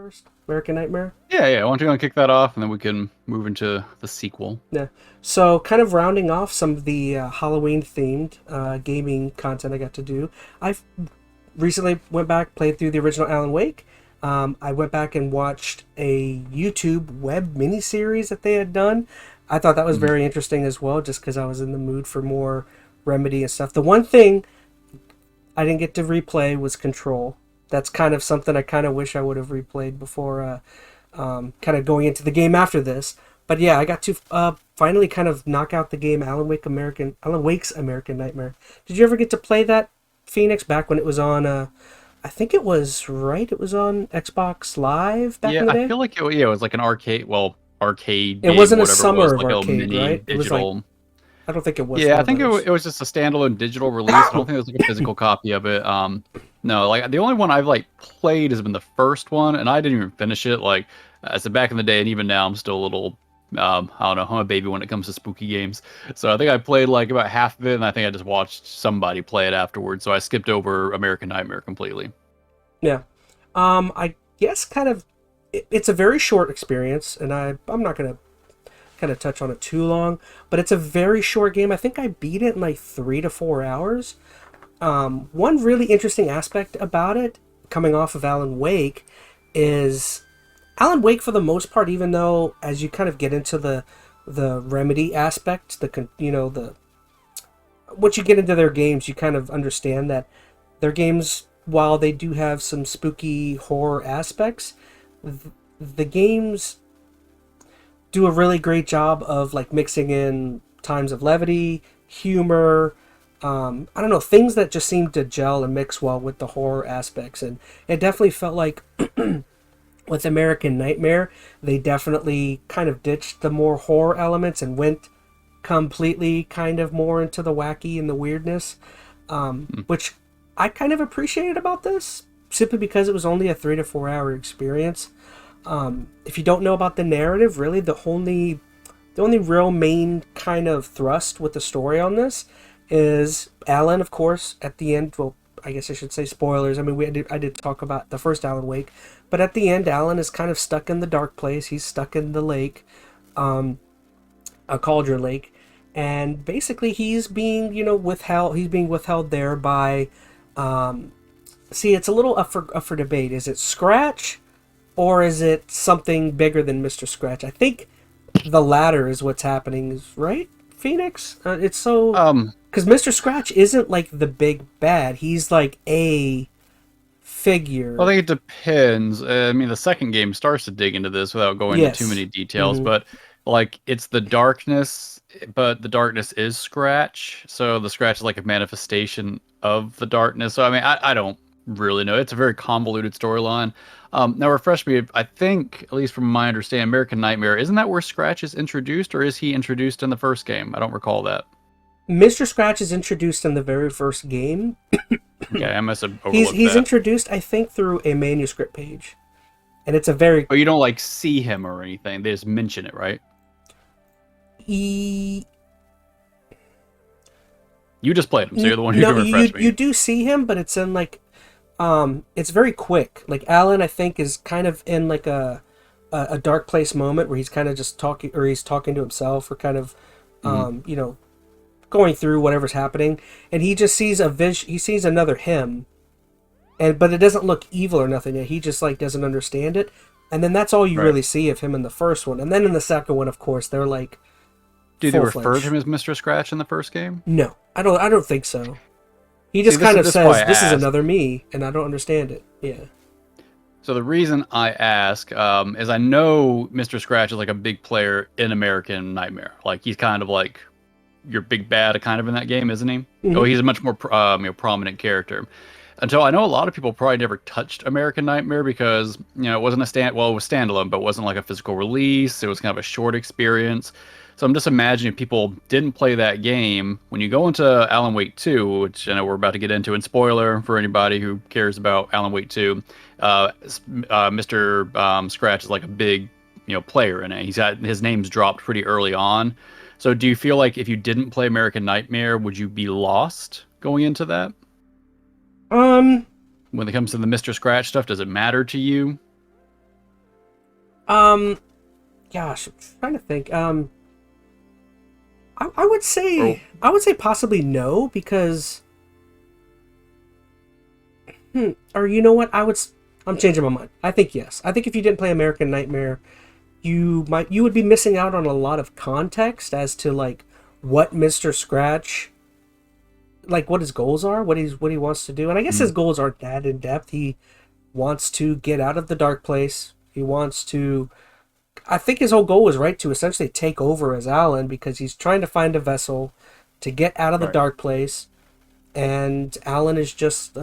first? American Nightmare? Yeah. Why don't you go and kick that off, and then we can move into the sequel. Yeah. So, kind of rounding off some of the Halloween themed gaming content I got to do. I recently went back, played through the original Alan Wake. I went back and watched a YouTube web miniseries that they had done. I thought that was very interesting as well, just because I was in the mood for more Remedy and stuff. The one thing I didn't get to replay was Control. That's kind of something I kind of wish I would have replayed before kind of going into the game after this. But yeah, I got to finally kind of knock out the game Alan Wake's American Nightmare. Did you ever get to play that, Phoenix, back when it was on? I think it was right. It was on Xbox Live back in Yeah, the I day. feel like it was like an arcade It game, wasn't a whatever it was, summer of like a arcade, mini right? It was like digital. I don't think it was Yeah, one I of think those. it was just a standalone digital release. I don't think it was like a physical copy of it. No, like the only one I've like played has been the first one, and I didn't even finish it. Like I said back in the day, and even now I'm still a little. I don't know. I'm a baby when it comes to spooky games, so I think I played like about half of it, and I think I just watched somebody play it afterwards. So I skipped over American Nightmare completely. Yeah. I guess kind of it's a very short experience, and I'm not gonna kind of touch on it too long, but it's a very short game. I think I beat it in like 3 to 4 hours. One really interesting aspect about it, coming off of Alan Wake, is Alan Wake for the most part, even though as you kind of get into the Remedy aspect, the once you get into their games, you kind of understand that their games, while they do have some spooky horror aspects, the games do a really great job of like mixing in times of levity, humor. I don't know, things that just seem to gel and mix well with the horror aspects, and it definitely felt like with American Nightmare, they definitely kind of ditched the more horror elements and went completely kind of more into the wacky and the weirdness, which I kind of appreciated about this, simply because it was only a 3 to 4 hour experience. If you don't know about the narrative, really the only real main kind of thrust with the story on this is Alan, of course, at the end. Well, I guess I should say spoilers. I mean, I did talk about the first Alan Wake, but at the end, Alan is kind of stuck in the dark place. He's stuck in the lake, a cauldron lake, and basically he's being, withheld. He's being withheld there by. See, it's a little up for debate. Is it Scratch, or is it something bigger than Mr. Scratch? I think the latter is what's happening, right, Phoenix? It's so Um, because Mr. Scratch isn't like the big bad. He's like a I figure. think it depends. I mean, the second game starts to dig into this without going into too Yes. many details, Hmm. but like it's the darkness, but the darkness is Scratch. So the Scratch is like a manifestation of the darkness. So I mean, I don't really know. It's a very convoluted storyline. Now refresh me. I think, at least from my understanding, American Nightmare, isn't that where Scratch is introduced, or is he introduced in the first game? I don't recall that. Mr. Scratch is introduced in the very first game. Okay, I must have He's overlooked he's that. introduced, I think, through a manuscript page, and it's a very But you don't like see him or anything. They just mention it, right? e. You just played him, so you're the one who No, can you refresh you me. do see him, but it's in like it's very quick. Like Alan, I think, is kind of in like a dark place moment where he's kind of just talking, or he's talking to himself, or kind of Hmm. going through whatever's happening, and he just sees he sees another him, and but it doesn't look evil or nothing. He just like doesn't understand it, and then that's all you Right. really see of him in the first one. And then in the second one, of course, they're like Do they full refer to fledged. him as Mr. Scratch in the first game? No, I don't think so. He See, just this kind is of this is why I says, "This is ask. another me," and I don't understand it. Yeah. So the reason I ask is I know Mr. Scratch is like a big player in American Nightmare. Like he's kind of like your big bad kind of in that game, isn't he? Oh, Hmm. he's a much more prominent character. Until I know a lot of people probably never touched American Nightmare because it wasn't it was standalone, but it wasn't like a physical release. It was kind of a short experience. So I'm just imagining if people didn't play that game, when you go into Alan Wake 2, which I know we're about to get into, and spoiler for anybody who cares about Alan Wake 2, Mr. Scratch is like a big player in it. He's got his name's dropped pretty early on. So do you feel like if you didn't play American Nightmare, would you be lost going into that? Um, When it comes to the Mr. Scratch stuff, does it matter to you? Um, gosh, I'm trying to think. I would Or say possibly no, because or you know what? I'm changing my mind. I think yes. I think if you didn't play American Nightmare, you would be missing out on a lot of context as to like what Mr. Scratch, like what his goals are, what he wants to do. And I guess his mm, goals aren't that in depth. He wants to get out of the dark place. He wants to, I think his whole goal was right to essentially take over as Alan, because he's trying to find a vessel to get out of the right. dark place, and Alan is just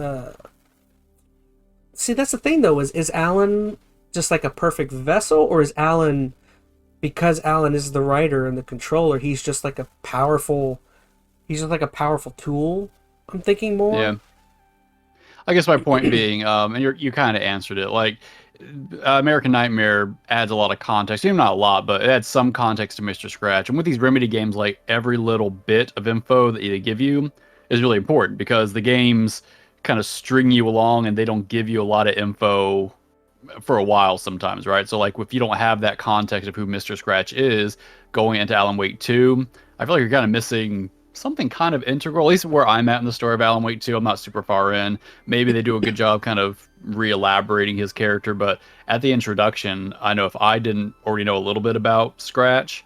see, that's the thing though, is Alan just like a perfect vessel, or is Alan, because Alan is the writer and the controller, he's just like a powerful tool? I'm thinking Yeah. more. I guess my point being, and you kind of answered it. Like, American Nightmare adds a lot of context. Even not a lot, but it adds some context to Mr. Scratch. And with these Remedy games, like every little bit of info that they give you is really important because the games kind of string you along and they don't give you a lot of info for a while sometimes, right? So like if you don't have that context of who Mr. Scratch is going into Alan Wake 2, I feel like you're kind of missing something kind of integral, at least where I'm at in the story of Alan Wake 2. I'm not super far in. Maybe they do a good job kind of re-elaborating his character, but at the introduction, I know if I didn't already know a little bit about Scratch,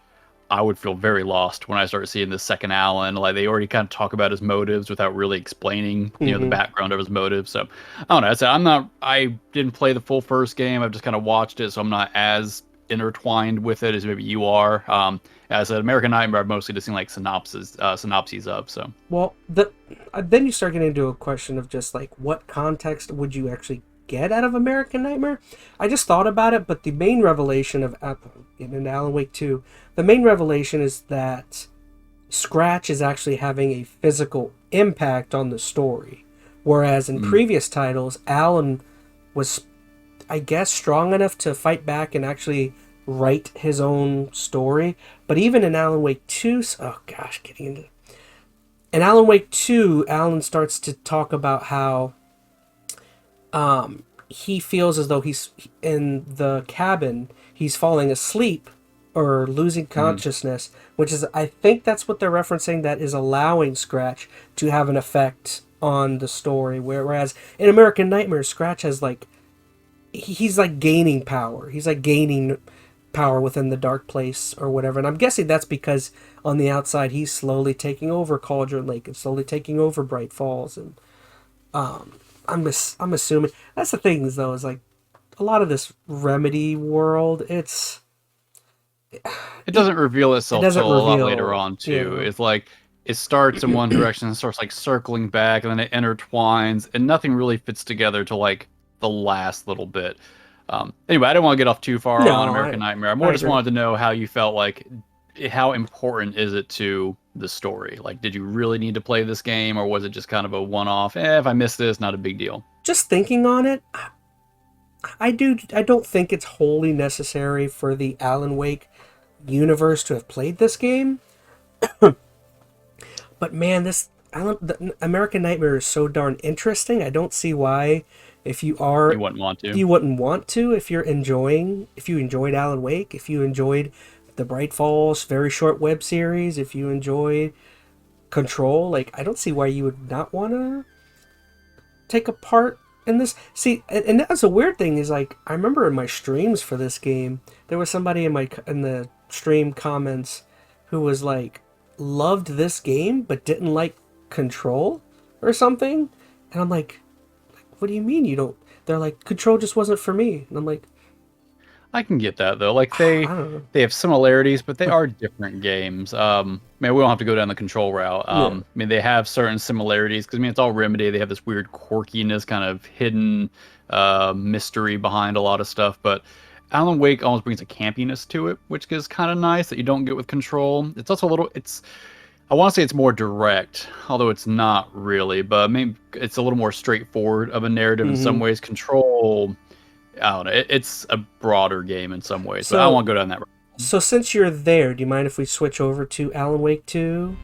I would feel very lost when I start seeing the second Alan. Like they already kind of talk about his motives without really explaining, the Mm-hmm. background of his motives. So I don't know. I didn't play the full first game. I've just kind of watched it, so I'm not as intertwined with it as maybe you are. As an American Nightmare, I've mostly just seen like synopses of. So Well, then you start getting into a question of just like what context would you actually get out of American Nightmare? I just thought about it, but the main revelation of getting into Alan Wake 2, the main revelation is that Scratch is actually having a physical impact on the story, whereas in mm, previous titles, Alan was, I guess, strong enough to fight back and actually write his own story. But even in Alan Wake 2, oh gosh, getting into in Alan Wake 2, Alan starts to talk about how he feels as though he's in the cabin, he's falling asleep or losing mm, consciousness, which is, I think that's what they're referencing, that is allowing Scratch to have an effect on the story. Whereas in American Nightmare, Scratch has like, he's like gaining power. He's like gaining power within the dark place or whatever. And I'm guessing that's because on the outside he's slowly taking over Cauldron Lake and slowly taking over Bright Falls. And I'm assuming that's the thing though, is like a lot of this Remedy world. it doesn't reveal It itself doesn't till a lot later reveal. on too. Yeah, It's like it starts in one direction and starts like circling back, and then it intertwines, and nothing really fits together to like the last little bit. Anyway, I don't want to get off too far on no, American Nightmare. I more I just agree. wanted to know how you felt like how important is it to the story? Like, did you really need to play this game, or was it just kind of a one-off? If I missed this, not a big deal. Just thinking on it, I don't think it's wholly necessary for the Alan Wake universe to have played this game. But man, the American Nightmare is so darn interesting. I don't see why, if you You are, wouldn't want to. you wouldn't want to, if you enjoyed Alan Wake, if you enjoyed the Bright Falls very short web series, if you enjoyed Control, like I don't see why you would not want to take a part in this. See, and that's a weird thing, is like I remember in my streams for this game, there was somebody in the stream comments who was like loved this game but didn't like Control or something, and I'm like, what do you mean you don't? They're like, Control just wasn't for me, and I'm like, I can get that though. Like I don't know. they have similarities, but they are different games. Man, we don't have to go down the control route. Yeah. I mean, they have certain similarities because I mean it's all Remedy. They have this weird quirkiness, kind of hidden mystery behind a lot of stuff. But Alan Wake almost brings a campiness to it, which is kind of nice that you don't get with Control. It's also a little. It's I want to say it's more direct, although it's not really. But maybe it's a little more straightforward of a narrative in some Mm-hmm. ways. Control. I don't know. It's a broader game in some ways, but I don't So want to go down that road. so since you're there, do you mind if we switch over to Alan Wake 2?